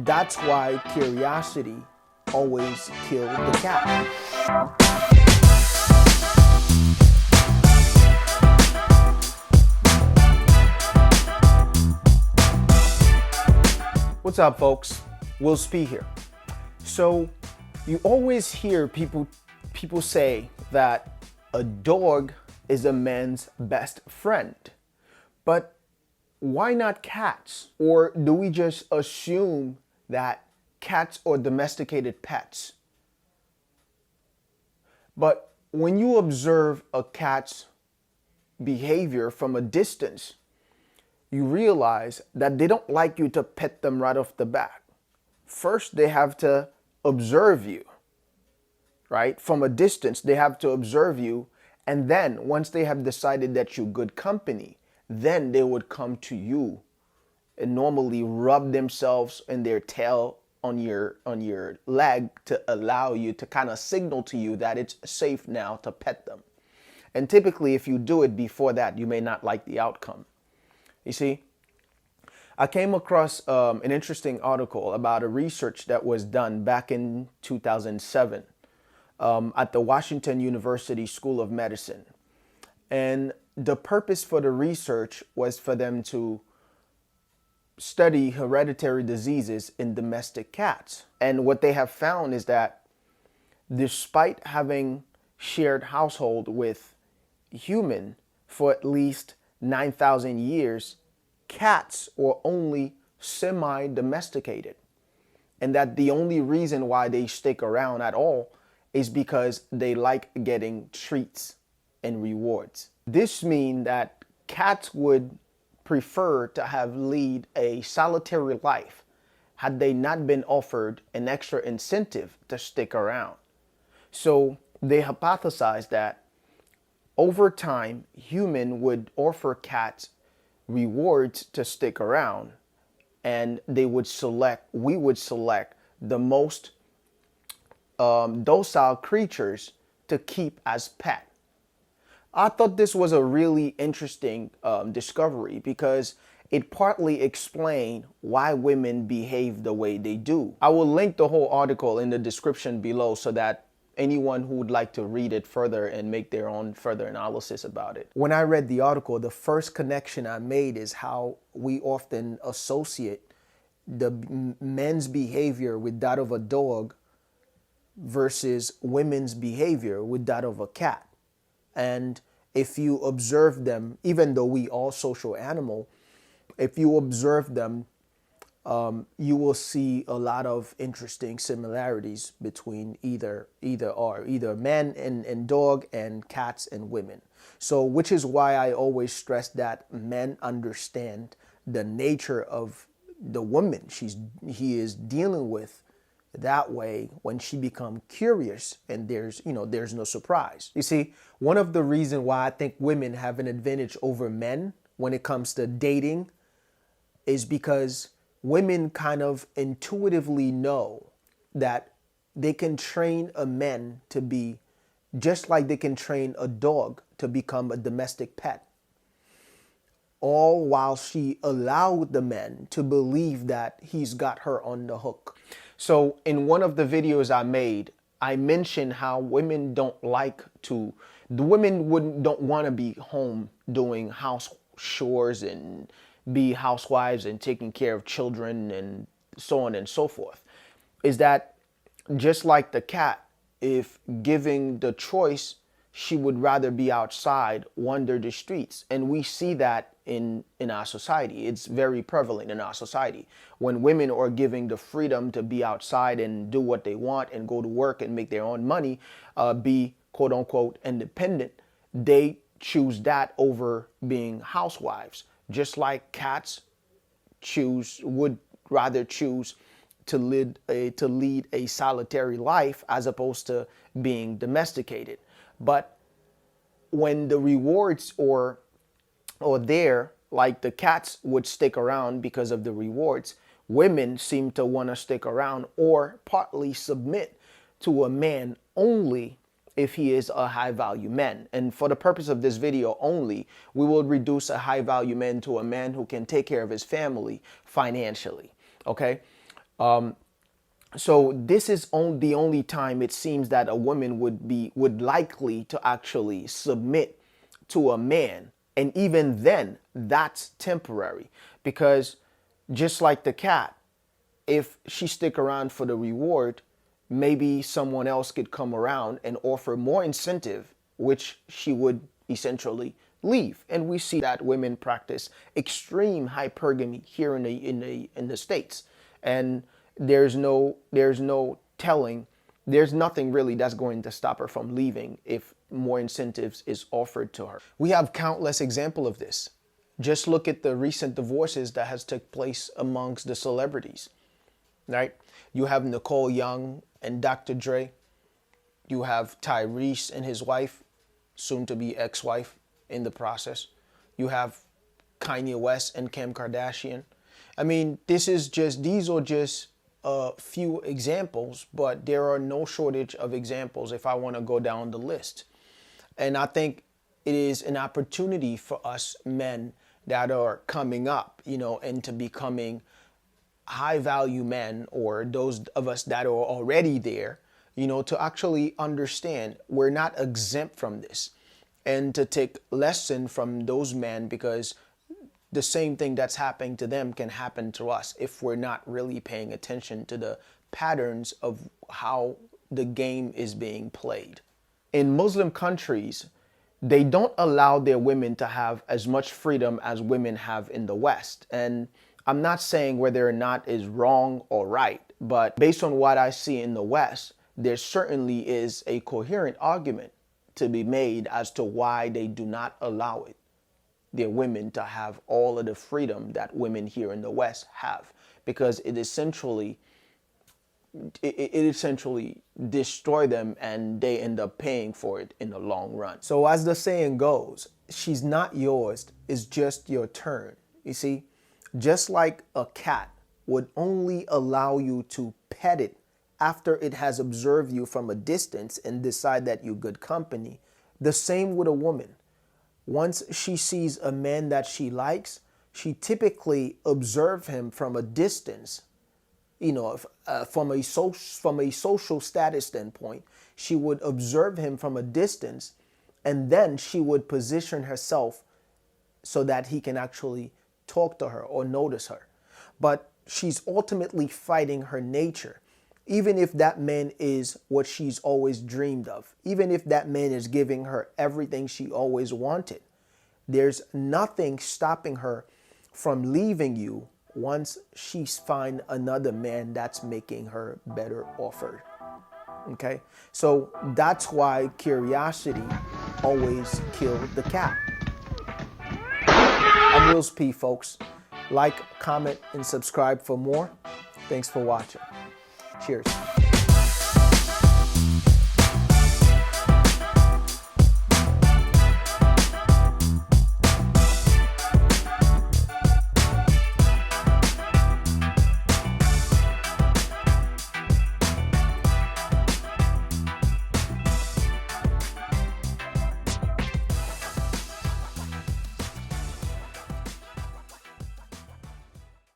That's why curiosity always killed the cat. What's up, folks? Willz.P here. So you always hear people say that a dog is a man's best friend. But why not cats? Or do we just assume that cats are domesticated pets? But when you observe a cat's behavior from a distance, you realize that they don't like you to pet them right off the bat. First, they have to observe you, right? From a distance, they have to observe you. And then once they have decided that you're good company, then they would come to you and normally rub themselves in their tail on your leg to allow you to kind of signal to you that it's safe now to pet them. And typically, if you do it before that, you may not like the outcome. You see, I came across an interesting article about a research that was done back in 2007 at the Washington University School of Medicine. And the purpose for the research was for them to study hereditary diseases in domestic cats. And what they have found is that despite having shared household with human for at least 9,000 years, cats are only semi-domesticated. And that the only reason why they stick around at all is because they like getting treats and rewards. This means that cats would prefer to have lead a solitary life had they not been offered an extra incentive to stick around. So they hypothesized that over time, human would offer cats rewards to stick around, and we would select the most docile creatures to keep as pet. I thought this was a really interesting discovery because it partly explained why women behave the way they do. I will link the whole article in the description below so that anyone who would like to read it further and make their own further analysis about it. When I read the article, the first connection I made is how we often associate the men's behavior with that of a dog versus women's behavior with that of a cat. And if you observe them, even though we are social animal, if you observe them, you will see a lot of interesting similarities between either men and dog and cats and women. So, which is why I always stress that men understand the nature of the woman he is dealing with. That way, when she becomes curious and there's no surprise. You see, one of the reasons why I think women have an advantage over men when it comes to dating is because women kind of intuitively know that they can train a man to be just like they can train a dog to become a domestic pet. All while she allowed the man to believe that he's got her on the hook. So in one of the videos I made, I mentioned how women don't want to be home doing house chores and be housewives and taking care of children and so on and so forth. Is that just like the cat, if given the choice, she would rather be outside, wander the streets. And we see that in our society. It's very prevalent in our society. When women are given the freedom to be outside and do what they want and go to work and make their own money, be quote unquote independent, they choose that over being housewives. Just like cats would rather choose to lead a solitary life as opposed to being domesticated. But when the rewards are there, like the cats would stick around because of the rewards, women seem to want to stick around or partly submit to a man only if he is a high value man. And for the purpose of this video only, we will reduce a high value man to a man who can take care of his family financially. Okay. So this is the only time it seems that a woman would likely to actually submit to a man. And even then, that's temporary, because just like the cat, if she stick around for the reward, maybe someone else could come around and offer more incentive, which she would essentially leave. And we see that women practice extreme hypergamy here in the States. And there's no telling, there's nothing really that's going to stop her from leaving if more incentives is offered to her. We have countless examples of this. Just look at the recent divorces that has took place amongst the celebrities, right? You have Nicole Young and Dr. Dre. You have Tyrese and his wife, soon to be ex-wife in the process. You have Kanye West and Kim Kardashian. I mean, these are just a few examples, but there are no shortage of examples if I want to go down the list. And I think it is an opportunity for us men that are coming up, into becoming high value men, or those of us that are already there, to actually understand we're not exempt from this, and to take lesson from those men, because the same thing that's happening to them can happen to us if we're not really paying attention to the patterns of how the game is being played. In Muslim countries, they don't allow their women to have as much freedom as women have in the West. And I'm not saying whether or not is wrong or right, but based on what I see in the West, there certainly is a coherent argument to be made as to why they do not allow their women to have all of the freedom that women here in the West have, because it essentially destroy them, and they end up paying for it in the long run. So as the saying goes, she's not yours, it's just your turn. You see, just like a cat would only allow you to pet it after it has observed you from a distance and decide that you're good company, the same with a woman. Once she sees a man that she likes, she typically observes him from a distance. From a social status standpoint, she would observe him from a distance, and then she would position herself so that he can actually talk to her or notice her. But she's ultimately fighting her nature. Even if that man is what she's always dreamed of, even if that man is giving her everything she always wanted, there's nothing stopping her from leaving you once she finds another man that's making her better offer. Okay? So that's why curiosity always killed the cat. I'm Willz.P, folks. Like, comment, and subscribe for more. Thanks for watching. Cheers.